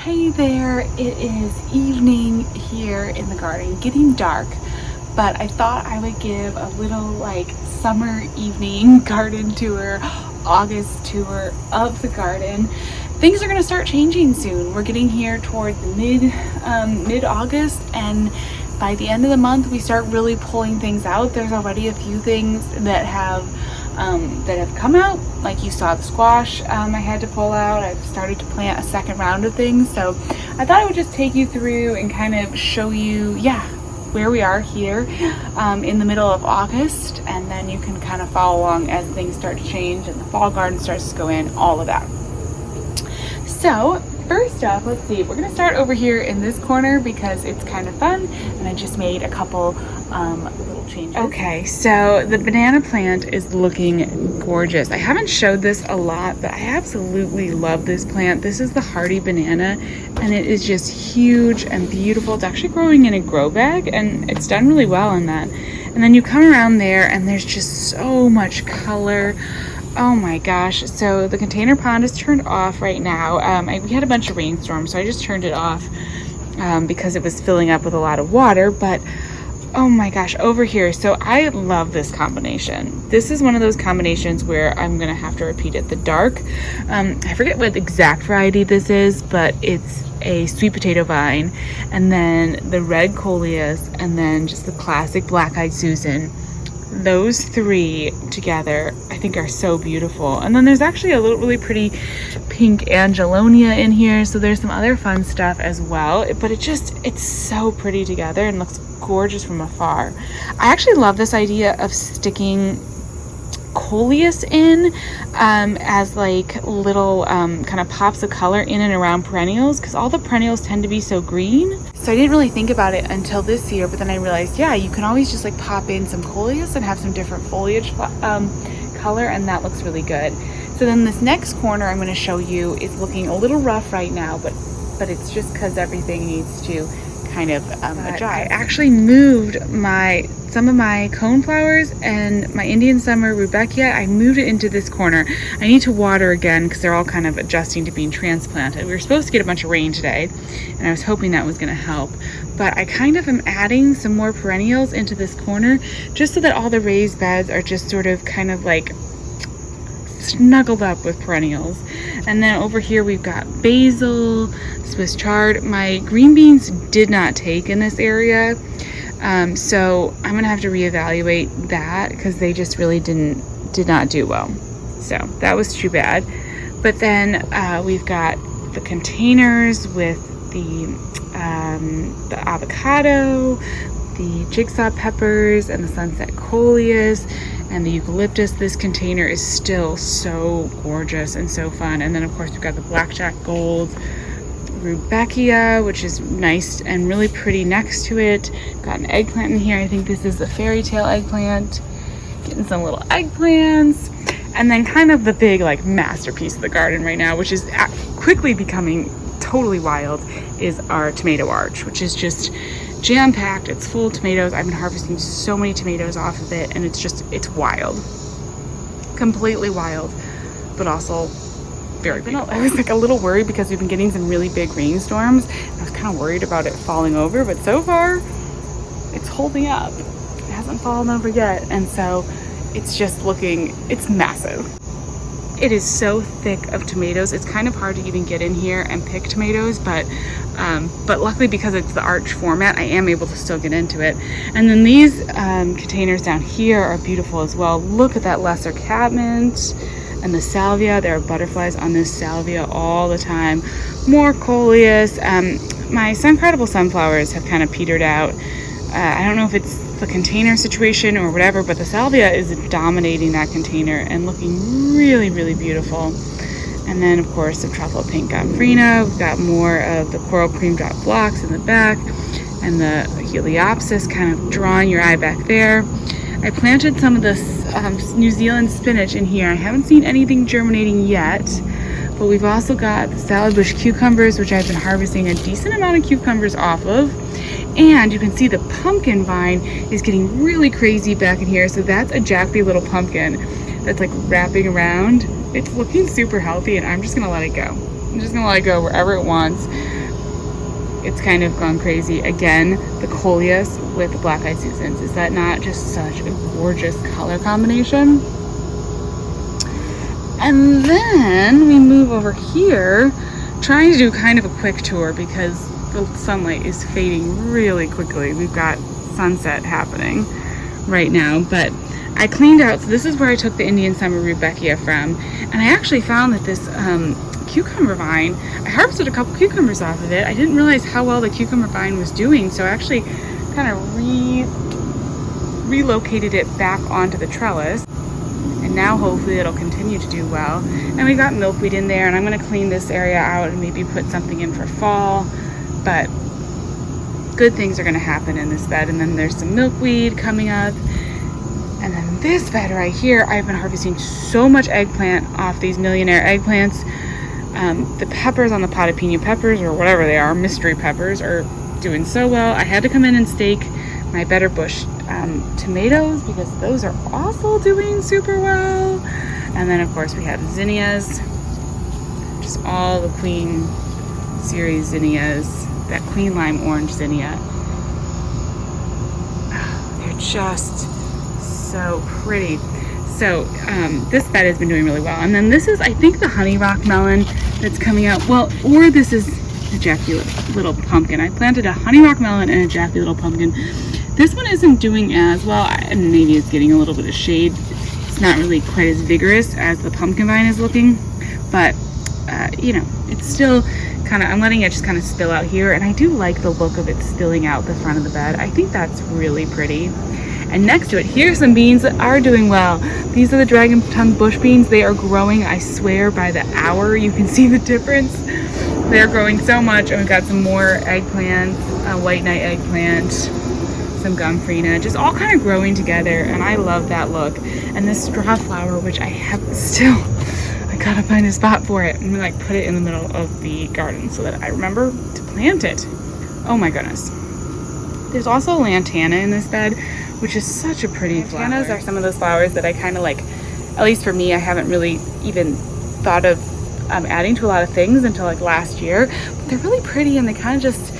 Hey there, it is evening here in the garden, getting dark, but I thought I would give a little summer evening garden tour, August tour of the garden. Things are going to start changing soon. We're getting here toward the mid-August, and by the end of the month we start really pulling things out. There's already a few things that have come out, like you saw the squash I had to pull out. I've started to plant a second round of things, so I thought I would just take you through and kind of show you where we are here in the middle of August, and then you can kind of follow along as things start to change and the fall garden starts to go in, all of that. So first up, let's see, we're gonna start over here in this corner because it's kind of fun, and I just made a couple little changes. Okay, so the banana plant is looking gorgeous. I haven't showed this a lot, but I absolutely love this plant. This is the hardy banana, and it is just huge and beautiful. It's actually growing in a grow bag, and it's done really well in that. And then you come around there, and there's just so much color. Oh my gosh. So the container pond is turned off right now. We had a bunch of rainstorms, so I just turned it off because it was filling up with a lot of water. But oh my gosh, over here. So I love this combination. This is one of those combinations where I'm going to have to repeat it. The dark, I forget what exact variety this is, but it's a sweet potato vine, and then the red coleus, and then just the classic black-eyed Susan. Those three together I think are so beautiful. And then there's actually a really pretty pink angelonia in here, so there's some other fun stuff as well, but it's so pretty together and looks gorgeous from afar. I actually love this idea of sticking coleus in as like little kind of pops of color in and around perennials, because all the perennials tend to be so green. So I didn't really think about it until this year, but then I realized, you can always just like pop in some coleus and have some different foliage color, and that looks really good. So then this next corner I'm going to show you is looking a little rough right now, but it's just because everything needs to kind of adjust. I actually moved some of my coneflowers and my Indian summer rudbeckia. I moved it into this corner. I need to water again because they're all kind of adjusting to being transplanted. We were supposed to get a bunch of rain today, and I was hoping that was going to help. But I kind of am adding some more perennials into this corner just so that all the raised beds are just sort of kind of like snuggled up with perennials. And then over here we've got basil, Swiss chard. My green beans did not take in this area, so I'm gonna have to reevaluate that because they just really did not do well. So that was too bad. But then we've got the containers with the avocado, the jigsaw peppers, and the sunset coleus, and the eucalyptus. This container is still so gorgeous and so fun. And then of course we've got the blackjack gold rudbeckia, which is nice and really pretty next to it. Got an eggplant in here. I think this is a fairy tale eggplant. Getting some little eggplants. And then kind of the big masterpiece of the garden right now, which is quickly becoming totally wild, is our tomato arch, which is just jam-packed. It's full of tomatoes. I've been harvesting so many tomatoes off of it, and it's wild. Completely wild, but also very beautiful. I was a little worried because we've been getting some really big rainstorms. I was kind of worried about it falling over, but so far it's holding up. It hasn't fallen over yet, and so it's just it's massive. It is so thick of tomatoes. It's kind of hard to even get in here and pick tomatoes, but luckily because it's the arch format, I am able to still get into it. And then these containers down here are beautiful as well. Look at that lesser catmint and the salvia. There are butterflies on this salvia all the time. More coleus. My incredible sunflowers have kind of petered out. I don't know if it's the container situation or whatever, but the salvia is dominating that container and looking really, really beautiful. And then of course the truffle pink gomphrena. We've got more of the coral cream drop blocks in the back, and the heliopsis kind of drawing your eye back there. I planted some of this New Zealand spinach in here. I haven't seen anything germinating yet, but we've also got the salad bush cucumbers, which I've been harvesting a decent amount of cucumbers off of. And you can see the pumpkin vine is getting really crazy back in here. So that's a jackpy little pumpkin that's wrapping around. It's looking super healthy, and I'm just gonna let it go. I'm just gonna let it go wherever it wants. It's kind of gone crazy. Again, the coleus with the black-eyed Susans. Is that not just such a gorgeous color combination? And then we move over here, trying to do kind of a quick tour because the sunlight is fading really quickly. We've got sunset happening right now, but I cleaned out. So this is where I took the Indian Summer Rudbeckia from, and I actually found that this cucumber vine, I harvested a couple cucumbers off of it. I didn't realize how well the cucumber vine was doing, so I actually kind of relocated it back onto the trellis, and now hopefully it'll continue to do well. And we got milkweed in there, and I'm going to clean this area out and maybe put something in for fall, but good things are going to happen in this bed. And then there's some milkweed coming up. And then this bed right here, I've been harvesting so much eggplant off these millionaire eggplants. The peppers on the potted pina peppers, or whatever they are, mystery peppers, are doing so well. I had to come in and stake my Better Bush tomatoes because those are also doing super well. And then of course we have zinnias, just all the Queen series zinnias, that Queen Lime Orange zinnia. Oh, they're just so pretty. So this bed has been doing really well. And then this is, I think, the honey rock melon that's coming out. Well, or this is the Jackie Little Pumpkin. I planted a honey rock melon and a Jackie Little Pumpkin. This one isn't doing as well, and maybe it's getting a little bit of shade. It's not really quite as vigorous as the pumpkin vine is looking, but you know, it's still kind of, I'm letting it just kind of spill out here, and I do like the look of it spilling out the front of the bed. I think that's really pretty. And next to it, here's some beans that are doing well. These are the dragon tongue bush beans. They are growing, I swear, by the hour. You can see the difference. They're growing so much. And we've got some more eggplants, a white knight eggplant, some gumfrina, just all kind of growing together. And I love that look. And this straw flower, which I have still, I gotta find a spot for it. I'm gonna like put it in the middle of the garden so that I remember to plant it. Oh my goodness. There's also lantana in this bed, which is such a pretty flower. Lantanas are some of those flowers that I kind of like, at least for me, I haven't really even thought of adding to a lot of things until like last year. But they're really pretty, and they kind of just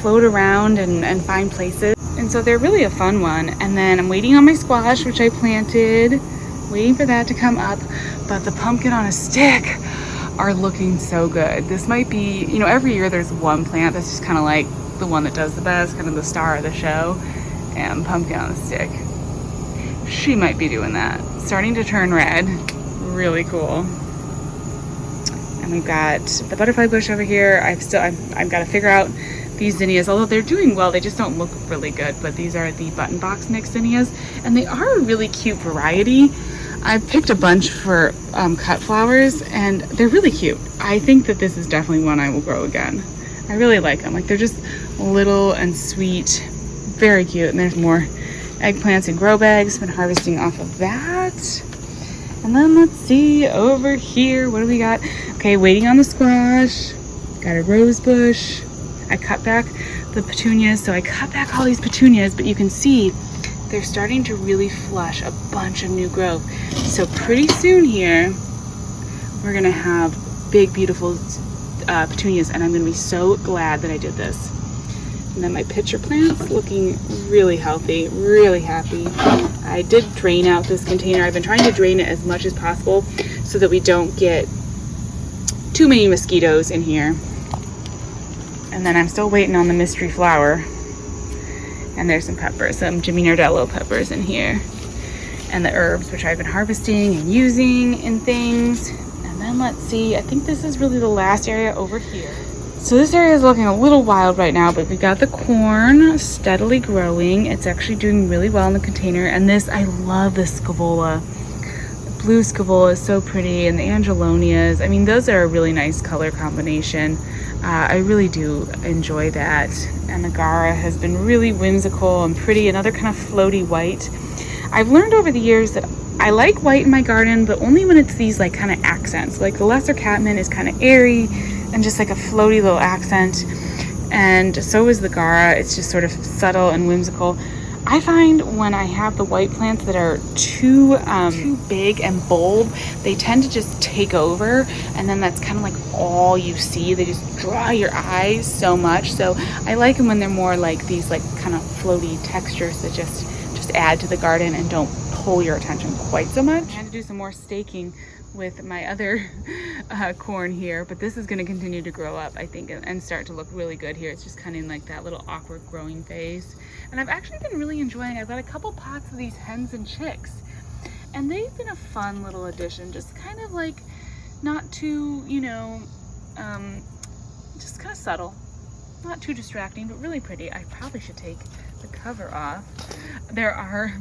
float around and find places. And so they're really a fun one. And then I'm waiting on my squash, which I planted, waiting for that to come up. But the pumpkin on a stick are looking so good. This might be, you know, every year there's one plant that's just kind of like the one that does the best, kind of the star of the show. And pumpkin on a stick, she might be doing that. Starting to turn red, really cool. And we've got the butterfly bush over here. I've got to figure out these zinnias, although they're doing well, they just don't look really good. But these are the button box mixed zinnias, and they are a really cute variety. I picked a bunch for cut flowers, and they're really cute. I think that this is definitely one I will grow again. I really like them. Like, they're just little and sweet. Very cute. And there's more eggplants and grow bags. Been harvesting off of that. And then let's see over here, what do we got? Okay, waiting on the squash. Got a rose bush. I cut back the petunias, so I cut back all these petunias, but you can see they're starting to really flush a bunch of new growth. So pretty soon here we're gonna have big beautiful petunias, and I'm gonna be so glad that I did this. And then my pitcher plants looking really healthy, really happy. I did drain out this container. I've been trying to drain it as much as possible so that we don't get too many mosquitoes in here. And then I'm still waiting on the mystery flower. And there's some peppers, some Jimmy Nardello peppers in here. And the herbs, which I've been harvesting and using in things. And then let's see, I think this is really the last area over here. So this area is looking a little wild right now, but we got the corn steadily growing. It's actually doing really well in the container. And this, I love this scavola. The blue scavola is so pretty, and the angelonias. I mean, those are a really nice color combination. I really do enjoy that. And the Gara has been really whimsical and pretty, another kind of floaty white. I've learned over the years that I like white in my garden, but only when it's these like kind of accents. Like the lesser catmint is kind of airy and just like a floaty little accent, and so is the Gara. It's just sort of subtle and whimsical. I find when I have the white plants that are too big and bold, they tend to just take over, and then that's kind of like all you see. They just draw your eyes so much. So I like them when they're more like these like kind of floaty textures that just add to the garden and don't pull your attention quite so much. I had to do some more staking with my other corn here, but this is going to continue to grow up, I think, and start to look really good here. It's just kind of in like that little awkward growing phase. And I've actually been really enjoying, I've got a couple pots of these hens and chicks, and they've been a fun little addition, just kind of like not too, you know, just kind of subtle, not too distracting, but really pretty. I probably should take the cover off. There are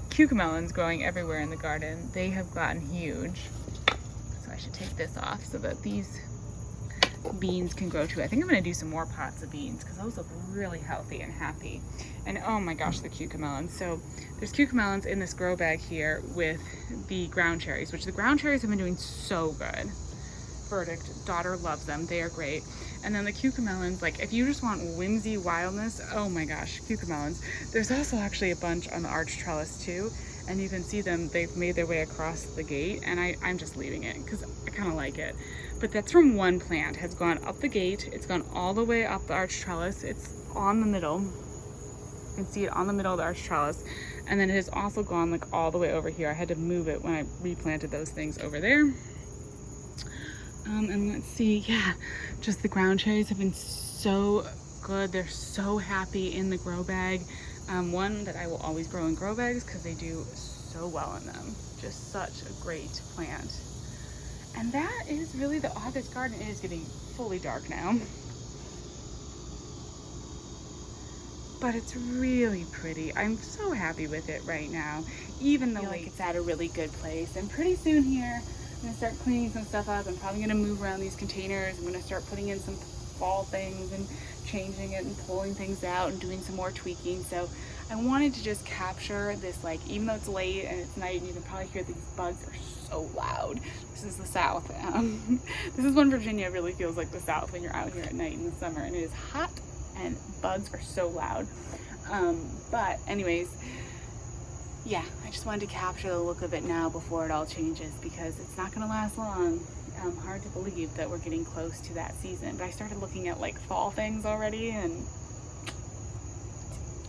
cucamelons growing everywhere in the garden. They have gotten huge. So I should take this off so that these beans can grow too. I think I'm gonna do some more pots of beans because those look really healthy and happy. And oh my gosh, the cucamelons. So there's cucamelons in this grow bag here with the ground cherries, which the ground cherries have been doing so good. Verdict, daughter loves them. They are great. And then the cucamelons, like if you just want whimsy wildness, oh my gosh, cucamelons. There's also actually a bunch on the arch trellis too, and you can see them, they've made their way across the gate, and I'm just leaving it because I kind of like it. But that's from one plant, has gone up the gate, it's gone all the way up the arch trellis, it's on the middle. You can see it on the middle of the arch trellis, and then it has also gone like all the way over here. I had to move it when I replanted those things over there. And let's see, yeah, just the ground cherries have been so good. They're so happy in the grow bag. One that I will always grow in grow bags because they do so well in them. Just such a great plant. And that is really the August garden. It is getting fully dark now, but it's really pretty. I'm so happy with it right now, even though like it's at a really good place. And pretty soon here, I'm gonna start cleaning some stuff up. I'm probably gonna move around these containers. I'm gonna start putting in some fall things and changing it and pulling things out and doing some more tweaking. So I wanted to just capture this, like, even though it's late and it's night and you can probably hear these bugs are so loud. This is the South. This is when Virginia really feels like the South when you're out here at night in the summer and it is hot and bugs are so loud. But anyways, yeah, I just wanted to capture the look of it now before it all changes because it's not gonna last long. Hard to believe that we're getting close to that season, but I started looking at like fall things already and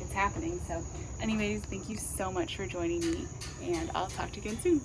it's happening. So anyways, thank you so much for joining me and I'll talk to you again soon.